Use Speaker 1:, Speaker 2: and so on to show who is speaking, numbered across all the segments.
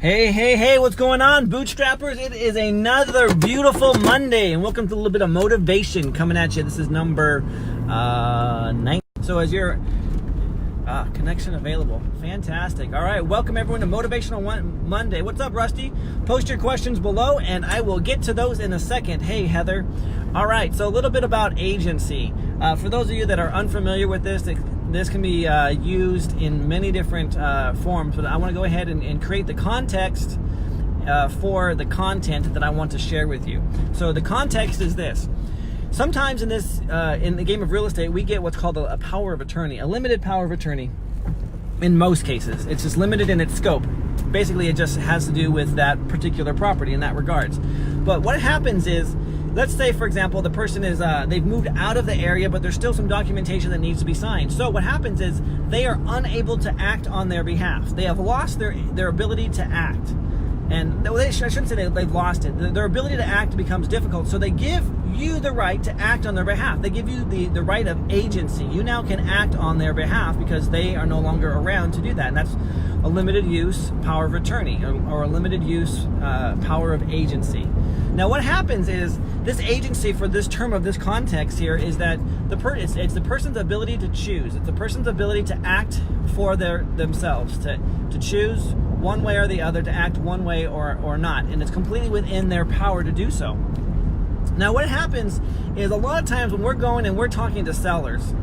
Speaker 1: Hey, what's going on, bootstrappers? It is another beautiful Monday, and welcome to a little bit of motivation coming at you. This is number 9. So as your connection available. Fantastic. All right, welcome everyone to Motivational Monday. What's up, Rusty? Post your questions below, and I will get to those in a second. Hey, Heather. All right, so a little bit about agency. For those of you that are unfamiliar with this can be used in many different forms, but I want to go ahead and create the context for the content that I want to share with you. So the context is this. Sometimes in this, in the game of real estate, we get what's called a power of attorney, a limited power of attorney. In most cases, it's just limited in its scope. Basically, it just has to do with that particular property in that regards. But what happens is, let's say, for example, the person is, they've moved out of the area, but there's still some documentation that needs to be signed. So what happens is they are unable to act on their behalf. They have lost their ability to act. And I shouldn't say they've lost it. Their ability to act becomes difficult. So they give you the right to act on their behalf. They give you the right of agency. You now can act on their behalf because they are no longer around to do that. And that's a limited use power of attorney, or a limited use power of agency. Now what happens is, this agency for this term of this context here is that it's the person's ability to choose. It's the person's ability to act for themselves, to choose one way or the other, to act one way or not. And it's completely within their power to do so. Now what happens is, a lot of times when we're going and we're talking to sellers,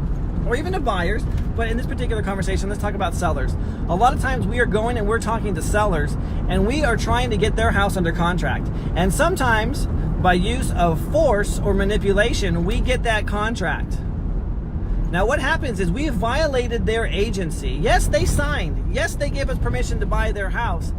Speaker 1: or even to buyers, but in this particular conversation, let's talk about sellers. A lot of times we are going and we're talking to sellers, and we are trying to get their house under contract. And sometimes, by use of force or manipulation, we get that contract. Now what happens is, we have violated their agency. Yes, they signed. Yes, they gave us permission to buy their house,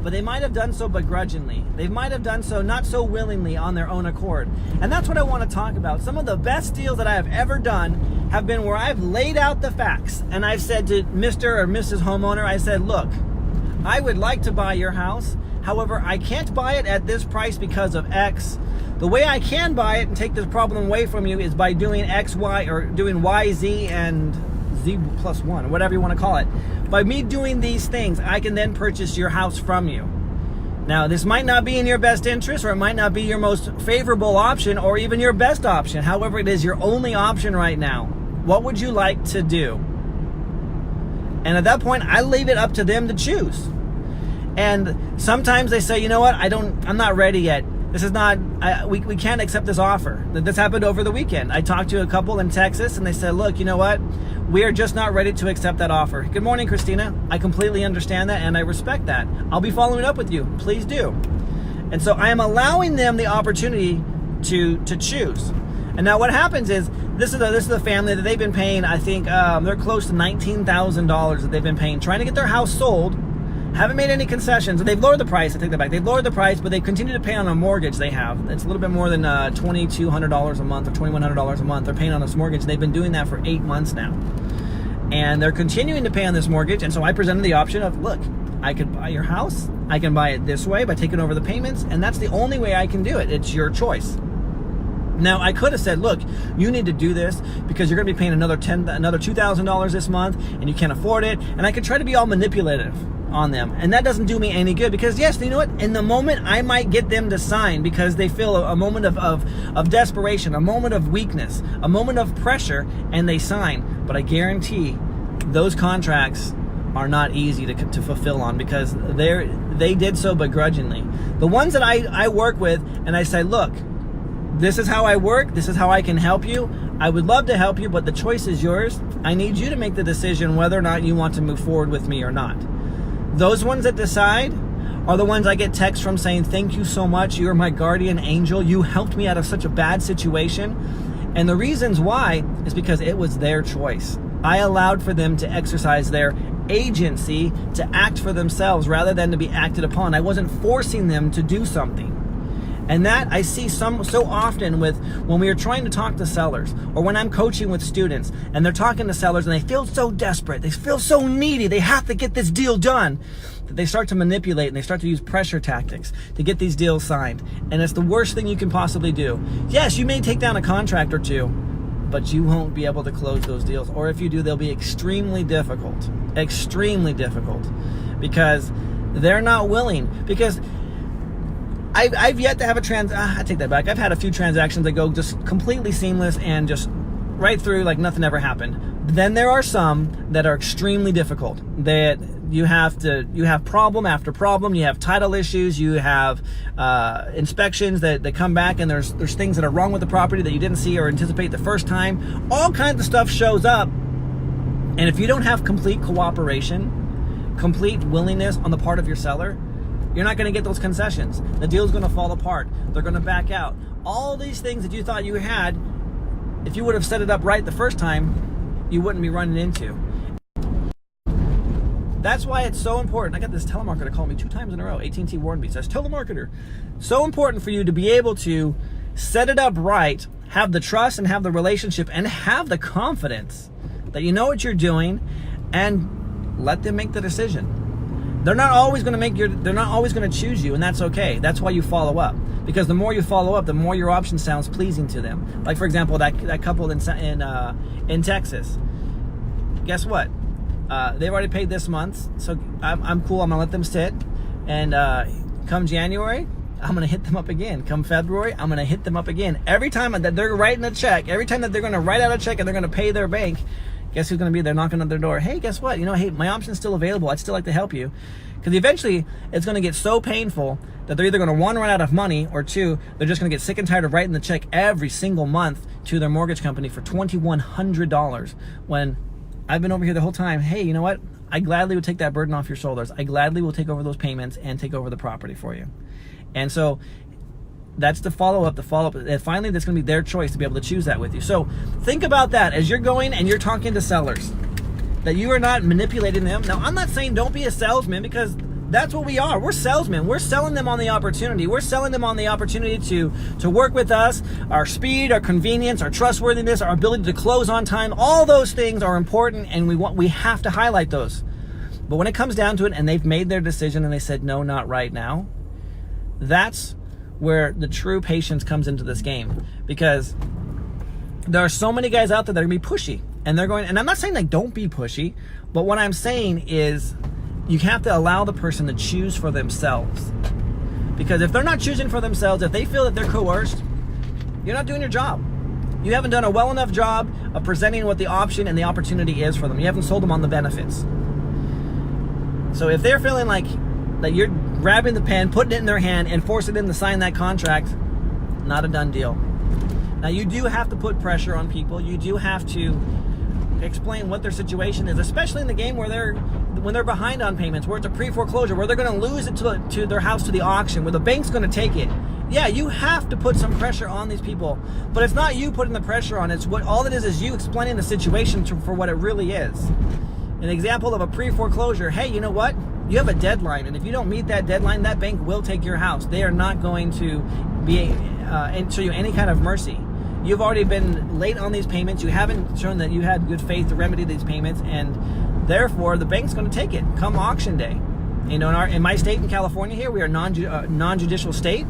Speaker 1: but they might have done so begrudgingly. They might have done so not so willingly on their own accord. And that's what I want to talk about. Some of the best deals that I have ever done have been where I've laid out the facts, and I've said to Mr. or Mrs. homeowner, I said, look, I would like to buy your house. However, I can't buy it at this price because of X. The way I can buy it and take this problem away from you is by doing X, Y, or doing Y, Z, and Z plus 1, whatever you want to call it. By me doing these things, I can then purchase your house from you. Now, this might not be in your best interest, or it might not be your most favorable option, or even your best option. However, it is your only option right now. What would you like to do? And at that point, I leave it up to them to choose. And sometimes they say, you know what, I'm not ready yet. This is not, we can't accept this offer. This happened over the weekend. I talked to a couple in Texas, and they said, look, you know what? We are just not ready to accept that offer. Good morning, Christina. I completely understand that, and I respect that. I'll be following up with you. Please do. And so I am allowing them the opportunity to choose. And now what happens is, this is a family that they've been paying, I think, they're close to $19,000 that they've been paying, trying to get their house sold. Haven't made any concessions. They've lowered the price. I take that back. They've lowered the price, but they continue to pay on a mortgage they have. It's a little bit more than $2,200 a month or $2,100 a month. They're paying on this mortgage. They've been doing that for 8 months now. And they're continuing to pay on this mortgage. And so I presented the option of, look, I could buy your house. I can buy it this way by taking over the payments. And that's the only way I can do it. It's your choice. Now, I could have said, look, you need to do this because you're going to be paying another $2,000 this month, and you can't afford it. And I could try to be all manipulative on them, and that doesn't do me any good, because yes, you know what, in the moment I might get them to sign because they feel a moment of desperation, a moment of weakness, a moment of pressure, and they sign. But I guarantee those contracts are not easy to fulfill on, because they did so begrudgingly. The ones that I work with, and I say, look, this is how I work, this is how I can help you. I would love to help you, but the choice is yours. I need you to make the decision whether or not you want to move forward with me or not. Those ones that decide are the ones I get texts from saying, thank you so much, you're my guardian angel, you helped me out of such a bad situation. And the reasons why is because it was their choice. I allowed for them to exercise their agency to act for themselves rather than to be acted upon. I wasn't forcing them to do something. And that I see so often when we are trying to talk to sellers, or when I'm coaching with students and they're talking to sellers and they feel so desperate, they feel so needy, they have to get this deal done, that they start to manipulate and they start to use pressure tactics to get these deals signed. And it's the worst thing you can possibly do. Yes, you may take down a contract or two, but you won't be able to close those deals. Or if you do, they'll be extremely difficult, because They're not willing, because I've yet to have I take that back. I've had a few transactions that go just completely seamless and just right through like nothing ever happened. Then there are some that are extremely difficult, that you have problem after problem. You have title issues, you have inspections that come back, and there's things that are wrong with the property that you didn't see or anticipate the first time. All kinds of stuff shows up, and if you don't have complete cooperation, complete willingness on the part of your seller, you're not going to get those concessions. The deal's going to fall apart. They're going to back out. All these things that you thought you had, if you would have set it up right the first time, you wouldn't be running into. That's why it's so important. I got this telemarketer call me 2 times in a row. AT&T warned me. Says, telemarketer. So important for you to be able to set it up right, have the trust and have the relationship and have the confidence that you know what you're doing, and let them make the decision. They're not always going to choose you, and that's okay. That's why you follow up, because the more you follow up, the more your option sounds pleasing to them. Like, for example, that couple in Texas. Guess what? They've already paid this month, so I'm cool. I'm gonna let them sit, and come January, I'm gonna hit them up again. Come February, I'm gonna hit them up again. Every time that they're writing a check, every time that they're gonna write out a check and they're gonna pay their bank, guess who's going to be there knocking on their door? Hey, guess what? Hey, my option's still available. I'd still like to help you. Because eventually, it's going to get so painful that they're either going to, 1, run out of money, or 2, they're just going to get sick and tired of writing the check every single month to their mortgage company for $2,100. When I've been over here the whole time. Hey, you know what? I gladly would take that burden off your shoulders. I gladly will take over those payments and take over the property for you. And so that's the follow-up. And finally, that's going to be their choice to be able to choose that with you. So think about that as you're going and you're talking to sellers, that you are not manipulating them. Now, I'm not saying don't be a salesman, because that's what we are. We're salesmen. We're selling them on the opportunity. We're selling them on the opportunity to work with us, our speed, our convenience, our trustworthiness, our ability to close on time. All those things are important, and we have to highlight those. But when it comes down to it, and they've made their decision and they said, no, not right now, that's where the true patience comes into this game. Because there are so many guys out there that are going to be pushy, and I'm not saying like don't be pushy, but what I'm saying is you have to allow the person to choose for themselves. Because if they're not choosing for themselves, if they feel that they're coerced, you're not doing your job. You haven't done a well enough job of presenting what the option and the opportunity is for them. You haven't sold them on the benefits. So if they're feeling like that you're grabbing the pen, putting it in their hand, and forcing them to sign that contract, not a done deal. Now, you do have to put pressure on people. You do have to explain what their situation is, especially in the game when they're behind on payments, where it's a pre-foreclosure, where they're going to lose it to their house to the auction, where the bank's going to take it. Yeah, you have to put some pressure on these people, but it's not you putting the pressure on. It's all it is you explaining the situation for what it really is. An example of a pre-foreclosure: hey, you know what? You have a deadline, and if you don't meet that deadline, that bank will take your house. They are not going to show you any kind of mercy. You've already been late on these payments. You haven't shown that you had good faith to remedy these payments, and therefore the bank's going to take it come auction day. You know, in my state, in California, here we are non-judicial state.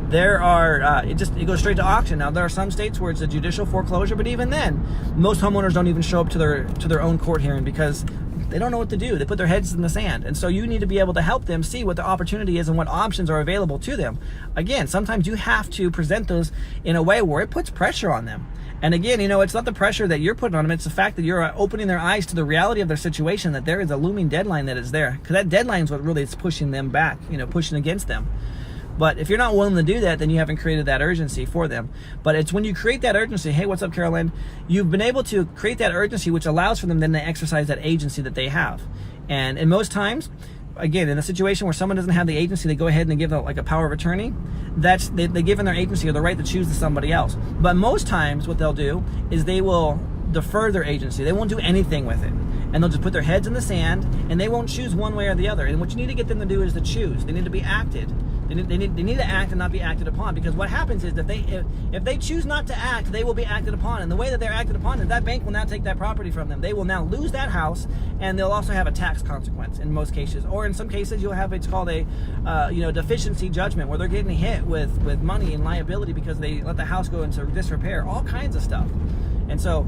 Speaker 1: There are it goes straight to auction. Now, there are some states where it's a judicial foreclosure, but even then, most homeowners don't even show up to their own court hearing, because they don't know what to do. They put their heads in the sand. And so you need to be able to help them see what the opportunity is and what options are available to them. Again, sometimes you have to present those in a way where it puts pressure on them. And again, it's not the pressure that you're putting on them. It's the fact that you're opening their eyes to the reality of their situation, that there is a looming deadline that is there. Because that deadline is what really is pushing them back, pushing against them. But if you're not willing to do that, then you haven't created that urgency for them. But it's when you create that urgency, hey, what's up, Carolyn? You've been able to create that urgency, which allows for them then to exercise that agency that they have. And in most times, again, in a situation where someone doesn't have the agency, they go ahead and they give them like a power of attorney. They give in their agency or the right to choose to somebody else. But most times what they'll do is they will defer their agency. They won't do anything with it. And they'll just put their heads in the sand, and they won't choose one way or the other. And what you need to get them to do is to choose. They need to be acted. They need to act and not be acted upon, because what happens is that if they choose not to act, they will be acted upon. And the way that they're acted upon is that bank will now take that property from them. They will now lose that house, and they'll also have a tax consequence in most cases. Or in some cases, you'll have, it's called a deficiency judgment, where they're getting hit with money and liability because they let the house go into disrepair, all kinds of stuff. And so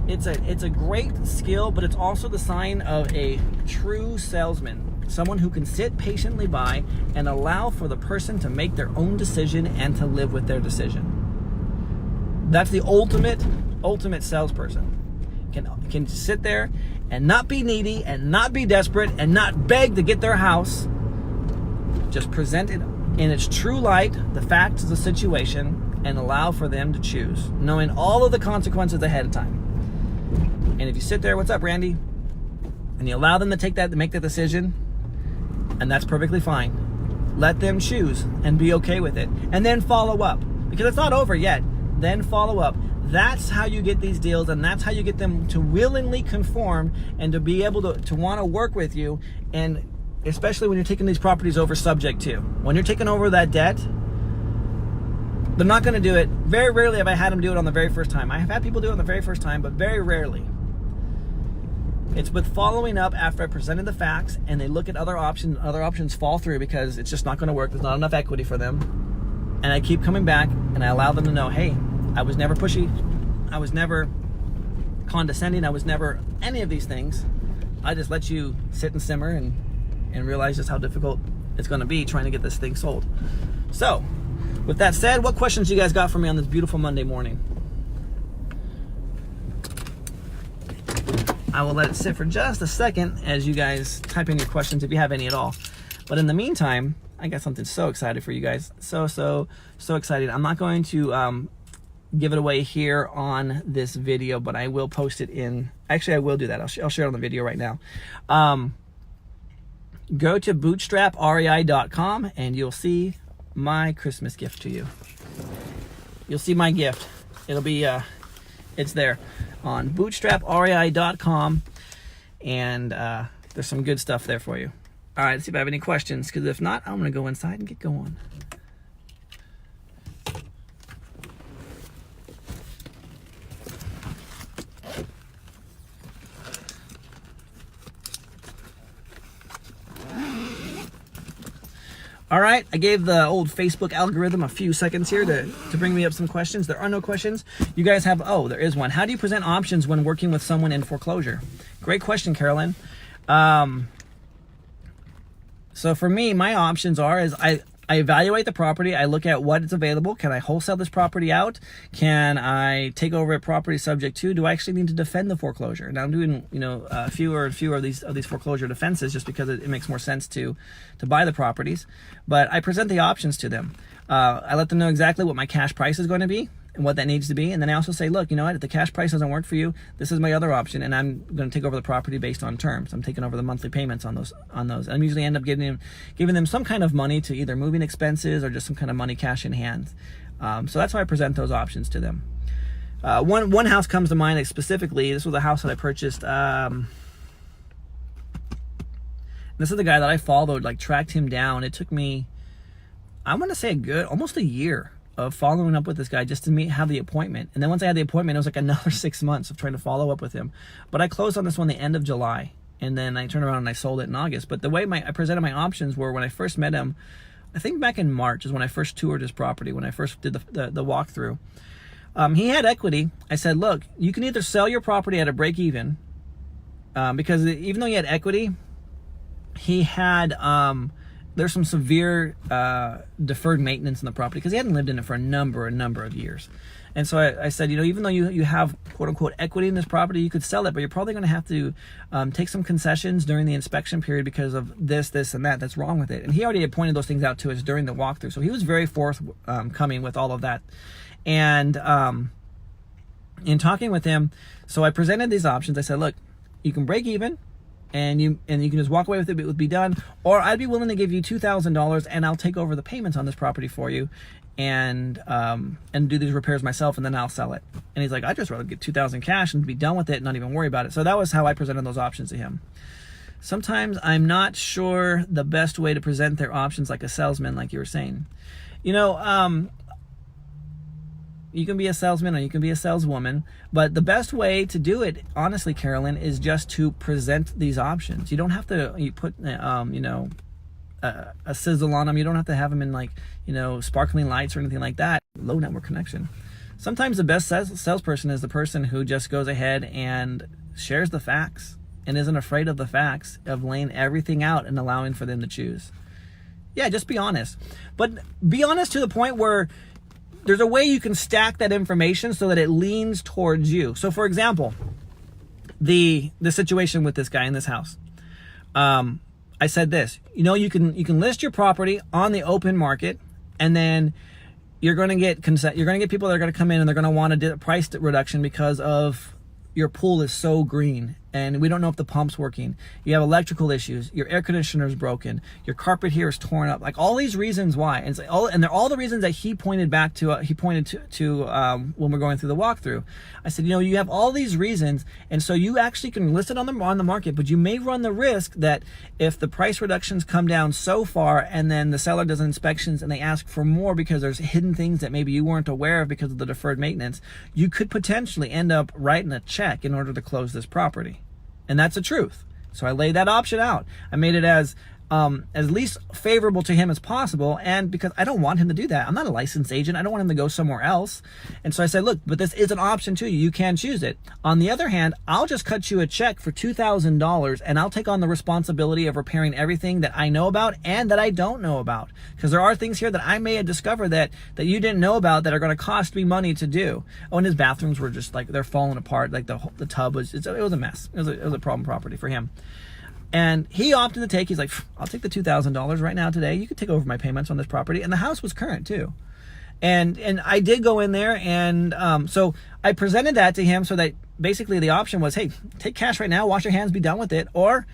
Speaker 1: It's a great skill, but it's also the sign of a true salesman. Someone who can sit patiently by and allow for the person to make their own decision and to live with their decision. That's the ultimate salesperson. Can sit there and not be needy and not be desperate and not beg to get their house. Just present it in its true light, the facts of the situation, and allow for them to choose, knowing all of the consequences ahead of time. And if you sit there, what's up, Randy? And you allow them to make that decision, and that's perfectly fine. Let them choose and be okay with it. And then follow up, because it's not over yet. Then follow up. That's how you get these deals, and that's how you get them to willingly conform and to be able to want to work with you, and especially when you're taking these properties over subject to. When you're taking over that debt, they're not going to do it. Very rarely have I had them do it on the very first time. I have had people do it on the very first time, but very rarely. It's with following up after I presented the facts and they look at other options. Other options fall through because it's just not going to work. There's not enough equity for them. And I keep coming back and I allow them to know, hey, I was never pushy. I was never condescending. I was never any of these things. I just let you sit and simmer and realize just how difficult it's going to be trying to get this thing sold. So, with that said, what questions you guys got for me on this beautiful Monday morning? I will let it sit for just a second as you guys type in your questions if you have any at all. But in the meantime, I got something so excited for you guys. So excited. I'm not going to give it away here on this video, but I will post it in... Actually, I will do that. I'll share it on the video right now. Go to bootstraprei.com and you'll see my Christmas gift to you. You'll see my gift. It'll be... it's there on bootstraprei.com, and there's some good stuff there for you. All right, let's see if I have any questions, because if not, I'm going to go inside and get going. All right, I gave the old Facebook algorithm a few seconds here to bring me up some questions. There are no questions. You guys have, oh, there is one. How do you present options when working with someone in foreclosure? Great question, Carolyn. So for me, my options are I evaluate the property. I look at what is available. Can I wholesale this property out? Can I take over a property subject to? Do I actually need to defend the foreclosure? Now I'm doing, fewer of these foreclosure defenses just because it makes more sense to buy the properties. But I present the options to them. I let them know exactly what my cash price is going to be and what that needs to be. And then I also say, look, you know what? If the cash price doesn't work for you, this is my other option, and I'm going to take over the property based on terms. I'm taking over the monthly payments on those. I usually end up giving them some kind of money to either moving expenses or just some kind of money cash in hand. So that's how I present those options to them. One house comes to mind specifically. This was a house that I purchased. This is the guy that I followed, tracked him down. It took me, I want to say almost a year of following up with this guy just to have the appointment. And then once I had the appointment, it was like another 6 months of trying to follow up with him. But I closed on this one the end of July, and then I turned around and I sold it in August. But the way I presented my options were, when I first met him, I think back in March is when I first toured his property, when I first did the walkthrough. He had equity. I said, look, you can either sell your property at a break even, because even though he had equity, he had there's some severe deferred maintenance in the property because he hadn't lived in it for a number of years. And so I said, even though you have quote unquote equity in this property, you could sell it, but you're probably going to have to take some concessions during the inspection period because of this, and that's wrong with it. And he already had pointed those things out to us during the walkthrough. So he was very forthcoming with all of that. And in talking with him, so I presented these options. I said, look, you can break even, and you can just walk away with it. It would be done. Or I'd be willing to give you $2,000 and I'll take over the payments on this property for you, and do these repairs myself, and then I'll sell it. And he's like, I'd just rather get $2,000 cash and be done with it and not even worry about it. So that was how I presented those options to him. Sometimes I'm not sure the best way to present their options like a salesman, like you were saying. You can be a salesman or you can be a saleswoman, but the best way to do it, honestly, Carolyn, is just to present these options. You don't have to put, a sizzle on them. You don't have to have them in sparkling lights or anything like that. Low network connection. Sometimes the best salesperson is the person who just goes ahead and shares the facts and isn't afraid of the facts, of laying everything out and allowing for them to choose. Yeah, just be honest. But be honest to the point where there's a way you can stack that information so that it leans towards you. So for example, the situation with this guy in this house. I said this, you can list your property on the open market, and then you're going to get consent. You're going to get people that are going to come in and they're going to want a price reduction because of your pool is so green and we don't know if the pump's working. You have electrical issues. Your air conditioner is broken. Your carpet here is torn up. Like all these reasons why, and they're all the reasons that he pointed back to. He pointed to when we're going through the walkthrough. I said, you have all these reasons, and so you actually can list it on the market, but you may run the risk that if the price reductions come down so far, and then the seller does inspections and they ask for more because there's hidden things that maybe you weren't aware of because of the deferred maintenance, you could potentially end up writing a check in order to close this property. And that's the truth. So I laid that option out. I made it as least favorable to him as possible, and because I don't want him to do that. I'm not a licensed agent. I don't want him to go somewhere else. And so I said, look, but this is an option to you. You can choose it. On the other hand, I'll just cut you a check for $2,000, and I'll take on the responsibility of repairing everything that I know about and that I don't know about. Because there are things here that I may have discovered that you didn't know about that are going to cost me money to do. Oh, and his bathrooms were just like, they're falling apart. Like the tub was, it was a mess. It was a problem property for him. And he opted to take, he's like, I'll take the $2,000 right now today. You can take over my payments on this property. And the house was current too. And I did go in there, and so I presented that to him so that basically the option was, hey, take cash right now, wash your hands, be done with it, or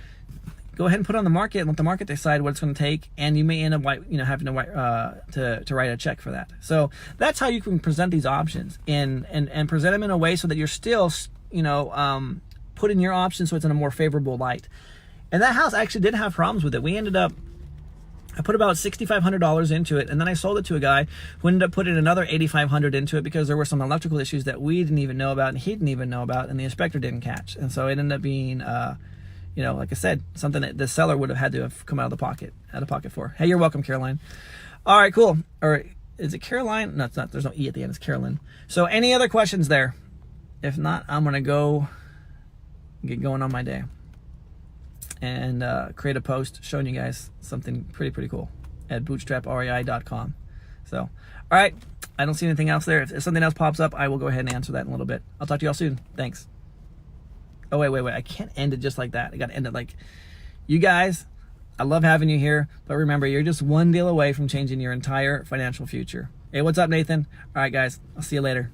Speaker 1: go ahead and put it on the market and let the market decide what it's going to take, and you may end up having to write a check for that. So that's how you can present these options and present them in a way so that you're still putting your options so it's in a more favorable light. And that house actually did have problems with it. I put about $6,500 into it, and then I sold it to a guy who ended up putting another $8,500 into it because there were some electrical issues that we didn't even know about and he didn't even know about, and the inspector didn't catch. And so it ended up being, like I said, something that the seller would have had to have come out of pocket for. Hey, you're welcome, Caroline. All right, cool. Or is it Caroline? No, it's not. There's no E at the end. It's Carolyn. So any other questions there? If not, I'm going to go get going on my day and create a post showing you guys something pretty cool at bootstraprei.com. So, all right, I don't see anything else there. If something else pops up, I will go ahead and answer that in a little bit. I'll talk to you all soon. Thanks. Oh, wait. I can't end it just like that. I got to end it like, you guys, I love having you here, but remember, you're just one deal away from changing your entire financial future. Hey, what's up, Nathan? All right, guys, I'll see you later.